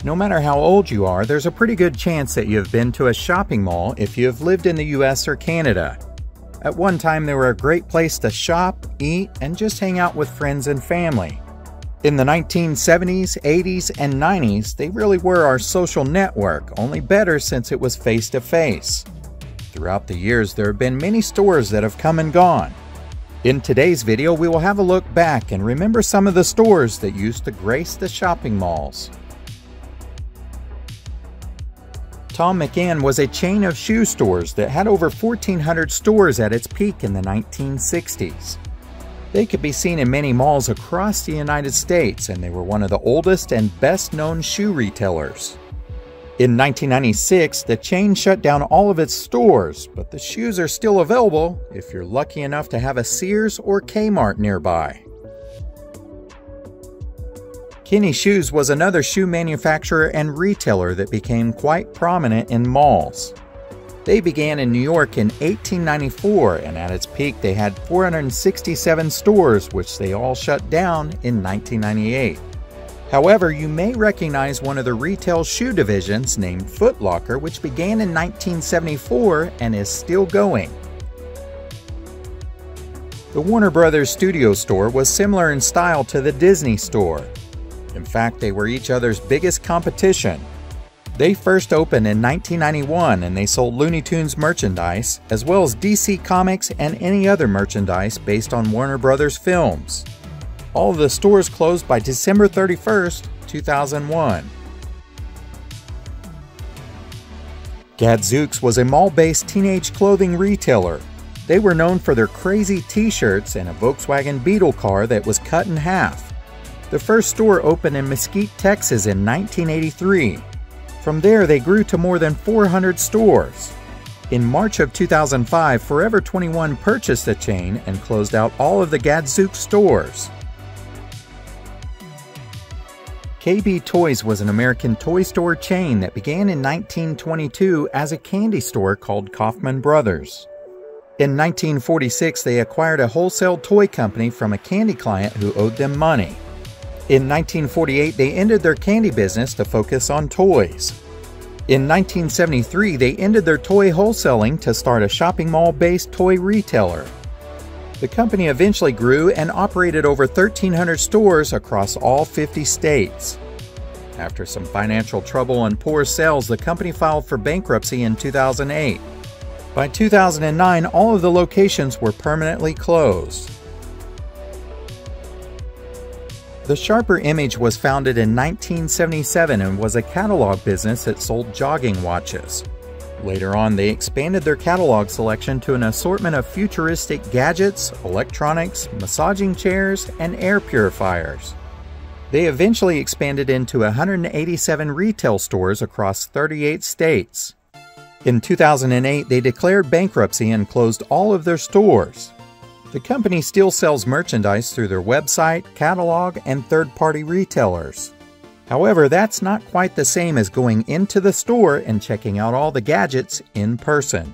No matter how old you are, there's a pretty good chance that you have been to a shopping mall if you have lived in the US or Canada. At one time, they were a great place to shop, eat, and just hang out with friends and family. In the 1970s, 80s, and 90s, they really were our social network, only better since it was face-to-face. Throughout the years, there have been many stores that have come and gone. In today's video, we will have a look back and remember some of the stores that used to grace the shopping malls. Tom McCann was a chain of shoe stores that had over 1,400 stores at its peak in the 1960s. They could be seen in many malls across the United States, and they were one of the oldest and best-known shoe retailers. In 1996, the chain shut down all of its stores, but the shoes are still available if you're lucky enough to have a Sears or Kmart nearby. Kinney Shoes was another shoe manufacturer and retailer that became quite prominent in malls. They began in New York in 1894, and at its peak they had 467 stores, which they all shut down in 1998. However, you may recognize one of the retail shoe divisions named Foot Locker, which began in 1974 and is still going. The Warner Brothers Studio Store was similar in style to the Disney Store. In fact, they were each other's biggest competition. They first opened in 1991 and they sold Looney Tunes merchandise, as well as DC Comics and any other merchandise based on Warner Brothers films. All of the stores closed by December 31st, 2001. Gadsox was a mall-based teenage clothing retailer. They were known for their crazy t-shirts and a Volkswagen Beetle car that was cut in half. The first store opened in Mesquite, Texas in 1983. From there, they grew to more than 400 stores. In March of 2005, Forever 21 purchased the chain and closed out all of the Gadsox stores. KB Toys was an American toy store chain that began in 1922 as a candy store called Kaufman Brothers. In 1946, they acquired a wholesale toy company from a candy client who owed them money. In 1948, they ended their candy business to focus on toys. In 1973, they ended their toy wholesaling to start a shopping mall-based toy retailer. The company eventually grew and operated over 1,300 stores across all 50 states. After some financial trouble and poor sales, the company filed for bankruptcy in 2008. By 2009, all of the locations were permanently closed. The Sharper Image was founded in 1977 and was a catalog business that sold jogging watches. Later on, they expanded their catalog selection to an assortment of futuristic gadgets, electronics, massaging chairs, and air purifiers. They eventually expanded into 187 retail stores across 38 states. In 2008, they declared bankruptcy and closed all of their stores. The company still sells merchandise through their website, catalog, and third-party retailers. However, that's not quite the same as going into the store and checking out all the gadgets in person.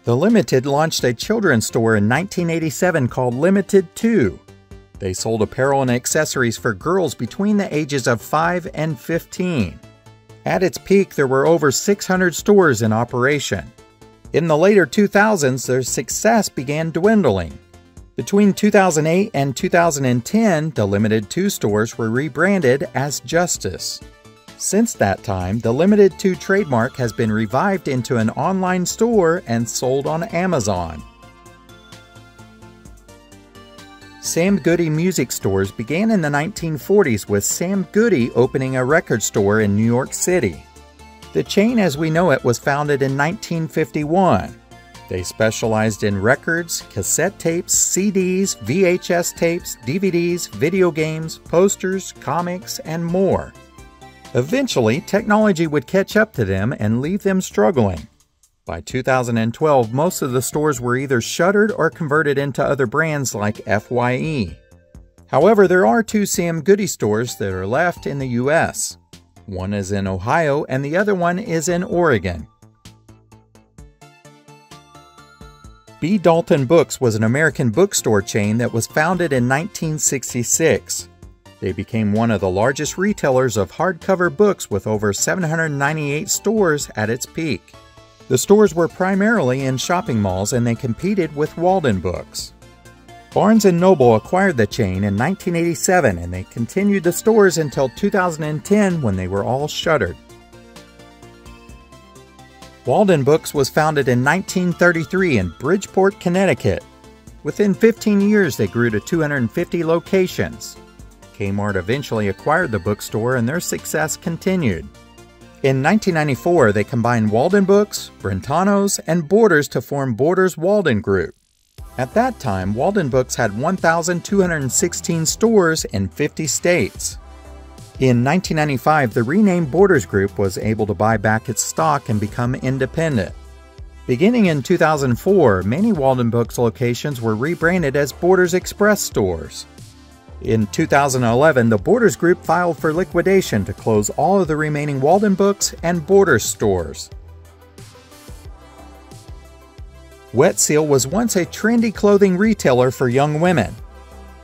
The Limited launched a children's store in 1987 called Limited 2. They sold apparel and accessories for girls between the ages of 5 and 15. At its peak, there were over 600 stores in operation. In the later 2000s, their success began dwindling. Between 2008 and 2010, the Limited 2 stores were rebranded as Justice. Since that time, the Limited 2 trademark has been revived into an online store and sold on Amazon. Sam Goody music stores began in the 1940s with Sam Goody opening a record store in New York City. The chain as we know it was founded in 1951. They specialized in records, cassette tapes, CDs, VHS tapes, DVDs, video games, posters, comics, and more. Eventually, technology would catch up to them and leave them struggling. By 2012, most of the stores were either shuttered or converted into other brands like FYE. However, there are 2 Sam Goody stores that are left in the US. One is in Ohio and the other one is in Oregon. B. Dalton Books was an American bookstore chain that was founded in 1966. They became one of the largest retailers of hardcover books with over 798 stores at its peak. The stores were primarily in shopping malls and they competed with Walden Books. Barnes & Noble acquired the chain in 1987 and they continued the stores until 2010 when they were all shuttered. Walden Books was founded in 1933 in Bridgeport, Connecticut. Within 15 years, they grew to 250 locations. Kmart eventually acquired the bookstore and their success continued. In 1994, they combined Walden Books, Brentano's, and Borders to form Borders Walden Group. At that time, Walden Books had 1,216 stores in 50 states. In 1995, the renamed Borders Group was able to buy back its stock and become independent. Beginning in 2004, many Walden Books locations were rebranded as Borders Express stores. In 2011, the Borders Group filed for liquidation to close all of the remaining Walden Books and Borders stores. Wet Seal was once a trendy clothing retailer for young women.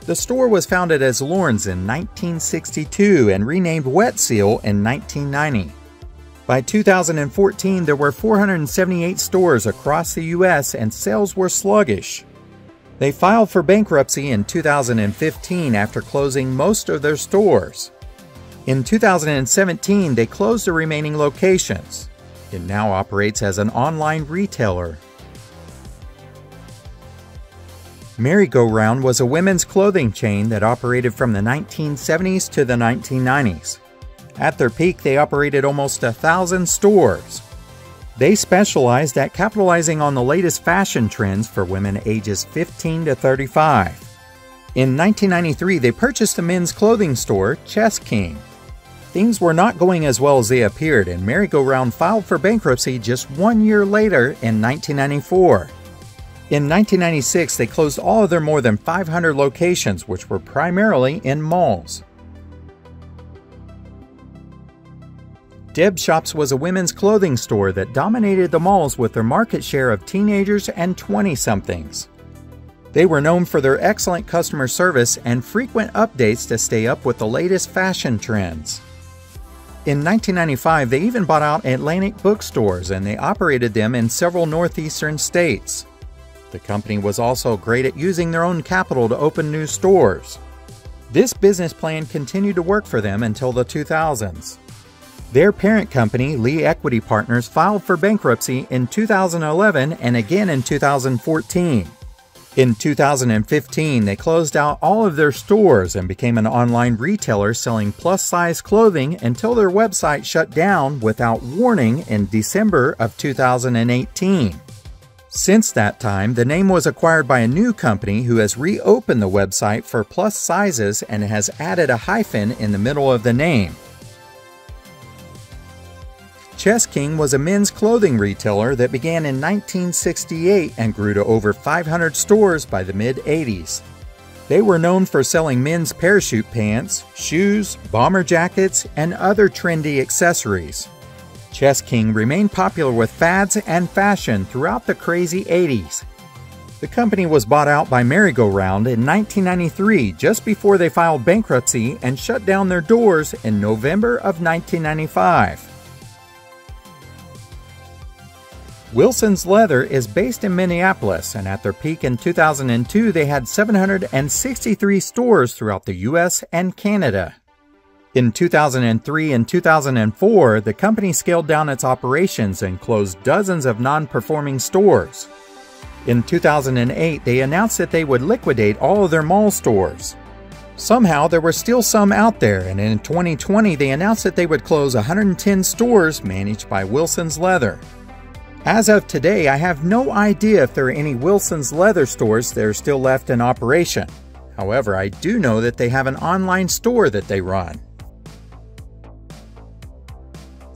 The store was founded as Lauren's in 1962 and renamed Wet Seal in 1990. By 2014, there were 478 stores across the U.S. and sales were sluggish. They filed for bankruptcy in 2015 after closing most of their stores. In 2017, they closed the remaining locations. It now operates as an online retailer. MerryGoRound was a women's clothing chain that operated from the 1970s to the 1990s. At their peak, they operated almost 1,000 stores. They specialized at capitalizing on the latest fashion trends for women ages 15 to 35. In 1993, they purchased a men's clothing store, Chess King. Things were not going as well as they appeared, and MerryGoRound filed for bankruptcy just 1 year later in 1994. In 1996, they closed all of their more than 500 locations, which were primarily in malls. Deb Shops was a women's clothing store that dominated the malls with their market share of teenagers and 20-somethings. They were known for their excellent customer service and frequent updates to stay up with the latest fashion trends. In 1995, they even bought out Atlantic bookstores and they operated them in several northeastern states. The company was also great at using their own capital to open new stores. This business plan continued to work for them until the 2000s. Their parent company, Lee Equity Partners, filed for bankruptcy in 2011 and again in 2014. In 2015, they closed out all of their stores and became an online retailer selling plus-size clothing until their website shut down without warning in December of 2018. Since that time, the name was acquired by a new company who has reopened the website for plus sizes and has added a hyphen in the middle of the name. Chess King was a men's clothing retailer that began in 1968 and grew to over 500 stores by the mid-80s. They were known for selling men's parachute pants, shoes, bomber jackets, and other trendy accessories. Chess King remained popular with fads and fashion throughout the crazy 80s. The company was bought out by MerryGoRound in 1993, just before they filed bankruptcy and shut down their doors in November of 1995. Wilson's Leather is based in Minneapolis, and at their peak in 2002, they had 763 stores throughout the U.S. and Canada. In 2003 and 2004, the company scaled down its operations and closed dozens of non-performing stores. In 2008, they announced that they would liquidate all of their mall stores. Somehow, there were still some out there, and in 2020, they announced that they would close 110 stores managed by Wilson's Leather. As of today, I have no idea if there are any Wilson's Leather stores that are still left in operation. However, I do know that they have an online store that they run.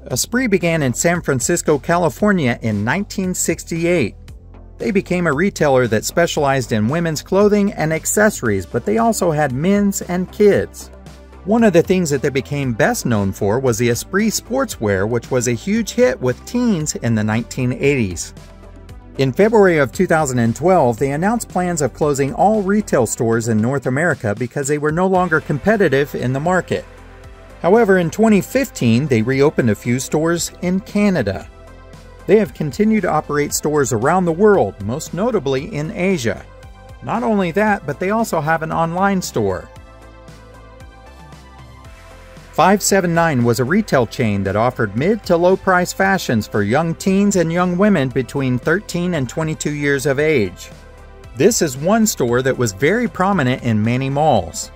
Esprit began in San Francisco, California in 1968. They became a retailer that specialized in women's clothing and accessories, but they also had men's and kids. One of the things that they became best known for was the Esprit sportswear, which was a huge hit with teens in the 1980s. In February of 2012, they announced plans of closing all retail stores in North America because they were no longer competitive in the market. However, in 2015, they reopened a few stores in Canada. They have continued to operate stores around the world, most notably in Asia. Not only that, but they also have an online store. 579 was a retail chain that offered mid to low price fashions for young teens and young women between 13 and 22 years of age. This is one store that was very prominent in many malls.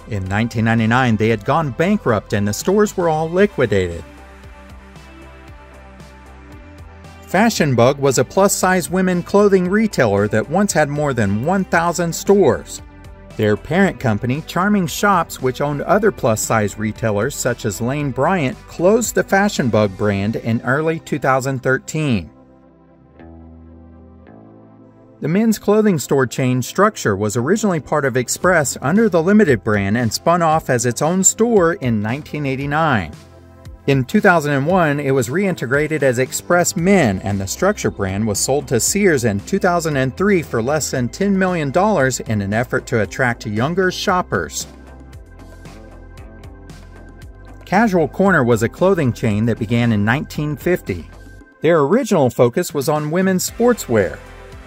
In 1999, they had gone bankrupt and the stores were all liquidated. Fashion Bug was a plus-size women clothing retailer that once had more than 1,000 stores. Their parent company, Charming Shops, which owned other plus-size retailers such as Lane Bryant, closed the Fashion Bug brand in early 2013. The men's clothing store chain Structure was originally part of Express under the Limited brand and spun off as its own store in 1989. In 2001, it was reintegrated as Express Men, and the Structure brand was sold to Sears in 2003 for less than $10 million in an effort to attract younger shoppers. Casual Corner was a clothing chain that began in 1950. Their original focus was on women's sportswear.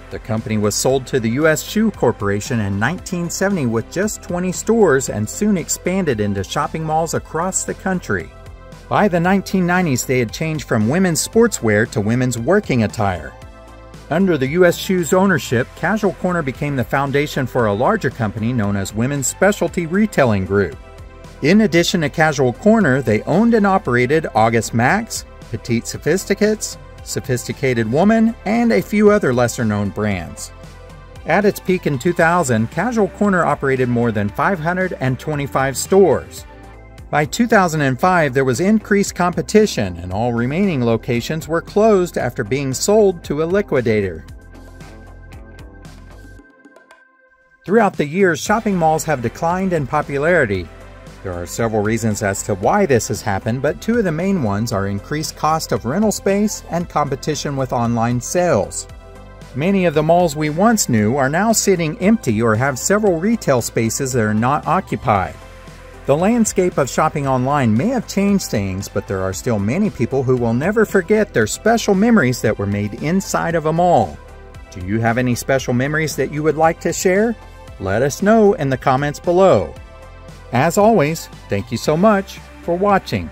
The company was sold to the U.S. Shoe Corporation in 1970 with just 20 stores and soon expanded into shopping malls across the country. By the 1990s, they had changed from women's sportswear to women's working attire. Under the U.S. Shoes ownership, Casual Corner became the foundation for a larger company known as Women's Specialty Retailing Group. In addition to Casual Corner, they owned and operated August Max, Petite Sophisticates, Sophisticated Woman, and a few other lesser-known brands. At its peak in 2000, Casual Corner operated more than 525 stores. By 2005, there was increased competition, and all remaining locations were closed after being sold to a liquidator. Throughout the years, shopping malls have declined in popularity. There are several reasons as to why this has happened, but two of the main ones are increased cost of rental space and competition with online sales. Many of the malls we once knew are now sitting empty or have several retail spaces that are not occupied. The landscape of shopping online may have changed things, but there are still many people who will never forget their special memories that were made inside of a mall. Do you have any special memories that you would like to share? Let us know in the comments below. As always, thank you so much for watching.